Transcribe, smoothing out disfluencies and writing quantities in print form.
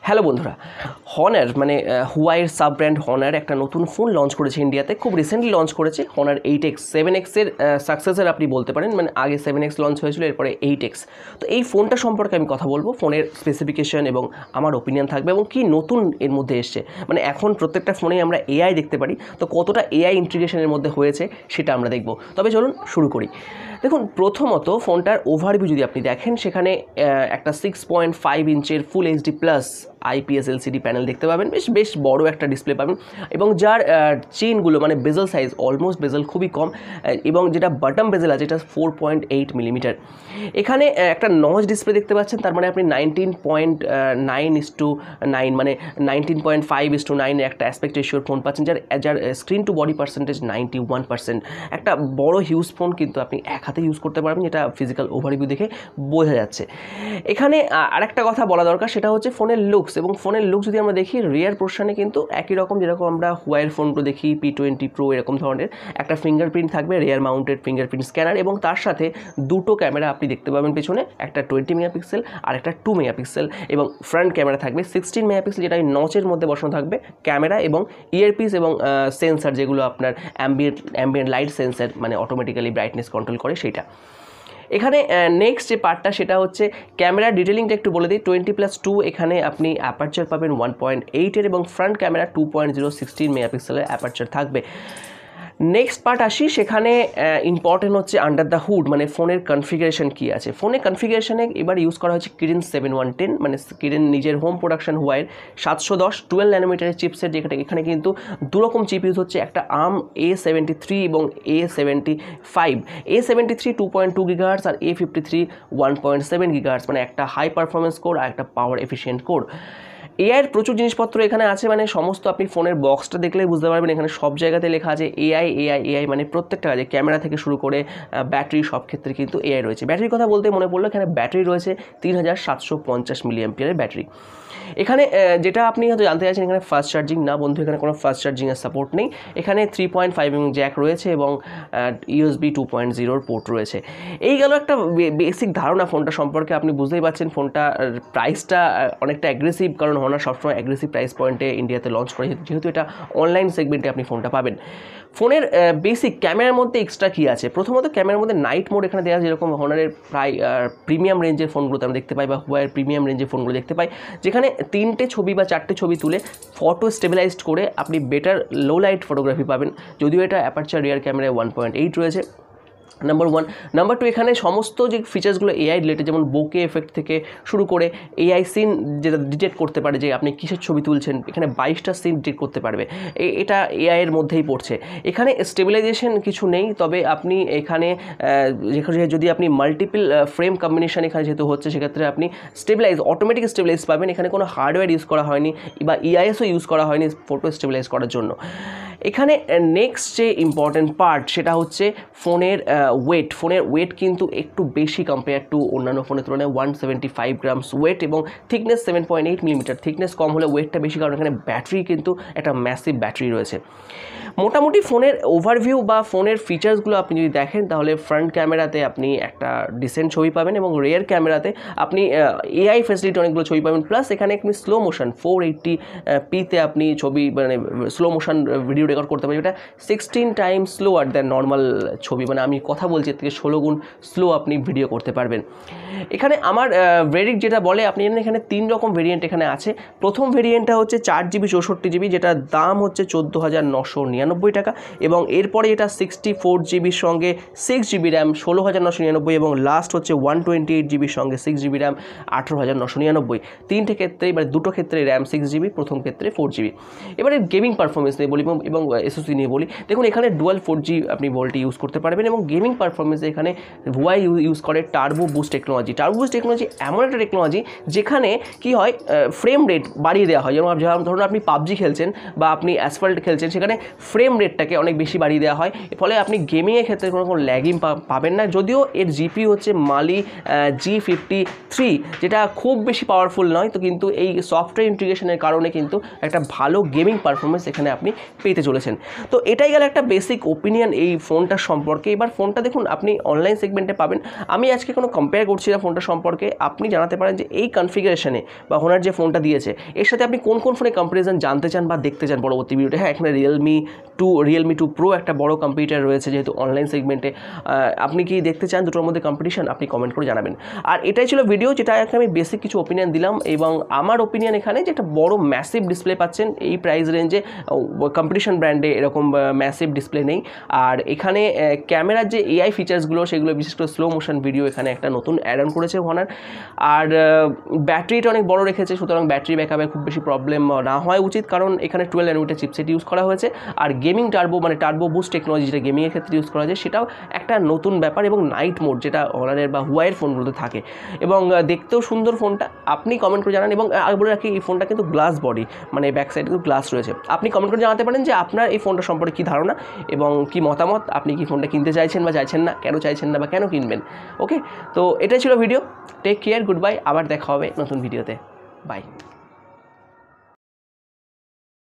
Hello বন্ধুরা, honours মানে হুয়াইয়ের sub brand honours একটা নতুন ফোন লঞ্চ করেছে ইন্ডিয়াতে, খুব রিসেন্টলি লঞ্চ করেছে। হনার 8X 7X-এর সাকসেসর আপনি বলতে পারেন, মানে আগে 7X লঞ্চ হয়েছিল, এরপরে 8X। তো এই ফোনটা সম্পর্কে আমি কথা বলবো, ফোনের স্পেসিফিকেশন এবং আমার ওপিনিয়ন থাকবে এবং কি নতুন এর মধ্যে এসছে। মানে এখন প্রত্যেকটা ফোনেই আমরা এআই দেখতে পারি, তো কতটা এআই ইন্টিগ্রেশনের মধ্যে হয়েছে সেটা আমরা দেখব। তবে চলুন শুরু করি। দেখুন, প্রথমত ফোনটার ওভারভিউ যদি আপনি দেখেন, সেখানে একটা 6.5 ইঞ্চের full HD plus IPS LCD panel দেখতে পাবেন, বেশ বড় একটা ডিসপ্লে পাবেন, এবং যার চেনগুলো মানে বেজেল সাইজ অলমোস্ট বেজেল খুবই কম, এবং যেটা বটম বেজেল আছে এটা 4.8 মিলিমিটার। এখানে একটা নচ ডিসপ্লে দেখতে পাচ্ছেন, তার মানে আপনি 19.9:9 মানে 19.5:9 একটা অ্যাসপেক্ট রেশিওর ফোন পাচ্ছেন, যার স্ক্রিন টু বডি পার্সেন্টেজ 91%। একটা বড় হিউজ ফোন, কিন্তু আপনি এক হাতে ইউজ করতে পারবেন, যেটা ফিজিক্যাল ওভারভিউ দেখে বোঝা যাচ্ছে। এখানে আরেকটা কথা বলা দরকার, সেটা হচ্ছে ফোনের লুকস। এবং ফোনের লুক যদি আমরা দেখি, রিয়ার পোর্শনে কিন্তু একই রকম যেরকম আমরা হুয়াইয়ের ফোনগুলো দেখি, P20 Pro এরকম ধরনের একটা ফিঙ্গারপ্রিন্ট থাকবে, রিয়ার মাউন্টেড ফিঙ্গারপ্রিন্ট স্ক্যানার, এবং তার সাথে দুটো ক্যামেরা আপনি দেখতে পাবেন পেছনে, একটা 20 মেগাপিক্সেল আর একটা 2 মেগাপিক্সেল, এবং ফ্রন্ট ক্যামেরা থাকবে 16 মেগাপিক্সেল, যেটা নচের মধ্যে বসানো থাকবে ক্যামেরা, এবং ইয়ারপিস এবং সেন্সার, যেগুলো আপনার অ্যাম্বিয়েন্ট লাইট সেন্সার, মানে অটোমেটিক্যালি ব্রাইটনেস কন্ট্রোল করে সেইটা। এখানে নেক্সট যে পার্টটা, সেটা হচ্ছে ক্যামেরা ডিটেলিংটা একটু বলে দিই। 20+2 এখানে আপনি অ্যাপারচার পাবেন 1.8-এর, এবং ফ্রন্ট ক্যামেরা 2.0 16 মেগাপিক্সেলের অ্যাপারচার থাকবে। নেক্সট পার্ট আসি, সেখানে ইম্পর্টেন্ট হচ্ছে আন্ডার দ্য হুড, মানে ফোনের কনফিগারেশন কী আছে। ফোনের কনফিগারেশনে এবার ইউজ করা হচ্ছে Kirin 7110, মানে Kirin নিজের হোম প্রোডাকশন হুয়াইয়ের 710 12 ন্যানোমিটারের চিপসেট, যেখানে এখানে কিন্তু দুরকম চিপ ইউজ হচ্ছে, একটা ARM A73 এবং A75। A73 2.2 GHz আর A53 1.7 GHz, মানে একটা হাই পারফরমেন্স কোর আর একটা পাওয়ার এফিশিয়েন্ট কোর। এআইয়ের প্রচুর জিনিসপত্র এখানে আছে, মানে সমস্ত আপনি ফোনের বক্সটা দেখলেই বুঝতে পারবেন, এখানে সব জায়গাতে লেখা আছে এআই, মানে প্রত্যেকটা কাজে ক্যামেরা থেকে শুরু করে ব্যাটারি, সব ক্ষেত্রে কিন্তু এআই রয়েছে। ব্যাটারির কথা বলতে মনে পড়লো, এখানে ব্যাটারি রয়েছে 3750 মিলিঅ্যাম্পিয়ারের ব্যাটারি। এখানে যেটা আপনি হয়তো জানতে চাইছেন, এখানে ফাস্ট চার্জিং না বন্ধু, এখানে কোনো ফাস্ট চার্জিংয়ের সাপোর্ট নেই। এখানে 3.5 mm জ্যাক রয়েছে, এবং USB 2.0 পোর্ট রয়েছে। এই গেল একটা বেসিক ধারণা ফোনটা সম্পর্কে। আপনি বুঝতেই পারছেন ফোনটার প্রাইসটা অনেকটা অ্যাগ্রেসিভ, কারণ হনার সবসময় অ্যাগ্রেসিভ প্রাইস পয়েন্টে ইন্ডিয়াতে লঞ্চ করে, যেহেতু এটা অনলাইন সেগমেন্টে আপনি ফোনটা পাবেন। ফোনের বেসিক ক্যামেরার মধ্যে এক্সট্রা কী আছে, প্রথমত ক্যামেরার মধ্যে নাইট মোড এখানে দেওয়া, যেরকম হনারের প্রায় প্রিমিয়াম রেঞ্জের ফোনগুলোতে আমরা দেখতে পাই, বা হুয়াইয়ের প্রিমিয়াম রেঞ্জের ফোনগুলো দেখতে পাই, যেখানে 3টে ছবি বা 4টে ছবি তুলে ফটো স্টেবিলাইজড করে আপনি বেটার লো লাইট ফটোগ্রাফি পাবেন। যদিও এটা অ্যাপারচার রিয়ার ক্যামেরায় 1.8 রয়েছে, নাম্বার 1। নাম্বার 2, এখানে সমস্ত যে ফিচার্সগুলো এআই রিলেটেড, যেমন বোকে এফেক্ট থেকে শুরু করে এআই সিন যেটা ডিটেক্ট করতে পারে, যে আপনি কিসের ছবি তুলছেন, এখানে 22টা সিন ডিটেক্ট করতে পারবে, এটা এআইয়ের মধ্যেই পড়ছে। এখানে স্টেবিলাইজেশন কিছু নেই, তবে আপনি এখানে যদি আপনি মাল্টিপল ফ্রেম কম্বিনেশন এখানে যেহেতু হচ্ছে, সেক্ষেত্রে আপনি অটোমেটিক স্টেবিলাইজ পাবেন। এখানে কোনো হার্ডওয়্যার ইউজ করা হয়নি, বা ইআইএসও ইউজ করা হয়নি ফটো স্টেবিলাইজ করার জন্য। এখানে নেক্সট যে ইম্পর্টেন্ট পার্ট, সেটা হচ্ছে ফোনের ওয়েট। ফোনের ওয়েট কিন্তু একটু বেশি কম্পেয়ার টু অন্যান্য ফোনের তুলনায়, 175 গ্রামস ওয়েট, এবং থিকনেস 7.8 মিলিমিটার। থিকনেস কম হলে ওয়েটটা বেশি, কারণ এখানে ব্যাটারি কিন্তু একটা ম্যাসিভ ব্যাটারি রয়েছে। মোটামুটি ফোনের ওভারভিউ বা ফোনের ফিচার্সগুলো আপনি যদি দেখেন, তাহলে ফ্রন্ট ক্যামেরাতে আপনি একটা ডিসেন্ট ছবি পাবেন, এবং রিয়ার ক্যামেরাতে আপনি এআই ফ্যাসিলিটি অনেকগুলো ছবি পাবেন, প্লাস এখানে আপনি স্লো মোশন 480p-তে আপনি ছবি, মানে স্লো মোশন ভিডিও রেকর্ড করতে পারেন, এটা 16 টাইমস স্লোয়ার দ্যান নর্মাল ছবি, মানে আমি কথা বলছি এর থেকে 16 গুণ স্লো আপনি ভিডিও করতে পারবেন। এখানে আমার ভেরিয়েন্ট যেটা বলে, আপনি এখানে 3 রকম ভেরিয়েন্ট এখানে আছে। প্রথম ভেরিয়েন্টটা হচ্ছে 4GB 64GB, যেটার দাম হচ্ছে 14,999 টাকা, এবং এরপরে এটা 64GBর সঙ্গে 6GB র্যাম 16,999, এবং লাস্ট হচ্ছে 128GB সঙ্গে 6GB র্যাম 18,999। তিনটে ক্ষেত্রেই, মানে দুটো ক্ষেত্রে র্যাম 6GB, প্রথম ক্ষেত্রে 4GB। এবারে গেমিং পারফরমেন্স নিয়ে বলি এবং এসওসি নিয়ে বলি। দেখুন, এখানে ডুয়াল 4G আপনি ভোল্টে ইউজ করতে পারবেন, এবং গেমিং পারফরমেন্সে এখানে হুয়াই ইউজ করে turbo boost technology. Turbo boost technology এমন একটা টেকনোলজি, যেখানে কি হয়, ফ্রেম রেট বাড়িয়ে দেওয়া হয়। যেমন ধরুন আপনি পাবজি খেলছেন বা আপনি অ্যাসফল্ট খেলছেন, সেখানে ফ্রেম রেটটাকে অনেক বেশি বাড়িয়ে দেওয়া হয়, ফলে আপনি গেমিংয়ের ক্ষেত্রে কোনো ল্যাগিং পাবেন না। যদিও এর জিপি হচ্ছে মালি G53, যেটা খুব বেশি পাওয়ারফুল নয়, তো কিন্তু এই সফটওয়্যার ইন্টিগ্রেশনের কারণে কিন্তু একটা ভালো গেমিং পারফরমেন্স এখানে আপনি পেতে চলেছেন। তো এটাই গেল একটা বেসিক ওপিনিয়ন এই ফোনটার সম্পর্কে। এবার ফোন ফোনটা দেখুন আপনি অনলাইন সেগমেন্টে পাবেন। আমি আজকে কোনো কম্পেয়ার করছি না ফোনটা সম্পর্কে, আপনি জানাতে পারেন যে এই কনফিগারেশনে বা হোনার যে ফোনটা দিয়েছে এর সাথে আপনি কোন কোন ফোনে কম্পারিজন জানতে চান বা দেখতে চান পরবর্তী ভিডিওতে। হ্যাঁ, এখানে রিয়েলমি 2 প্রো একটা বড় কম্পিউটার রয়েছে যেহেতু অনলাইন সেগমেন্টে। আপনি কি দেখতে চান দুটোর মধ্যে কম্পিটিশন, আপনি কমেন্ট করে জানাবেন। আর এটাই ছিল ভিডিও, যেটা আমি বেসিক কিছু ওপিনিয়ন দিলাম, এবং আমার ওপিনিয়ন এখানে যে একটা বড় ম্যাসিভ ডিসপ্লে পাচ্ছেন এই প্রাইস রেঞ্জে, কম্পিটিশন ব্র্যান্ডে এরকম ম্যাসিভ ডিসপ্লে নেই। আর এখানে ক্যামেরার যে এআই ফিচার্সগুলো সেগুলো বিশেষ করে স্লো মোশন ভিডিও এখানে একটা নতুন অ্যাড অন করেছে হনার। আর ব্যাটারিটা অনেক বড় রেখেছে, সুতরাং ব্যাটারি ব্যাকআপে খুব বেশি প্রবলেম না হওয়া উচিত, কারণ এখানে 12 ন্যানোমিটার চিপসেট ইউজ করা হয়েছে। আর গেমিং টার্বো বুস্ট টেকনোলজি যেটা গেমিংয়ের ক্ষেত্রে ইউজ করা যায় সেটাও একটা নতুন ব্যাপার, এবং নাইট মোড যেটা হনারের বা হুয়াইয়ের ফোনগুলোতে থাকে, এবং দেখতেও সুন্দর ফোনটা। আপনি কমেন্ট করে জানান, এবং বলে রাখি এই ফোনটা কিন্তু গ্লাস বডি, মানে ব্যাক সাইডে কিন্তু গ্লাস রয়েছে। আপনি কমেন্ট করে জানাতে পারেন যে আপনার এই ফোনটা সম্পর্কে কী ধারণা এবং কী মতামত, আপনি কি ফোনটা কিনতে চাইছেন বা চাইছেন না, কেন চাইছেন না বা কেন কিনবেন। ওকে, তো এটাই ছিল video. Take care, good bye, আবার দেখা হবে নতুন ভিডিওতে। বাই।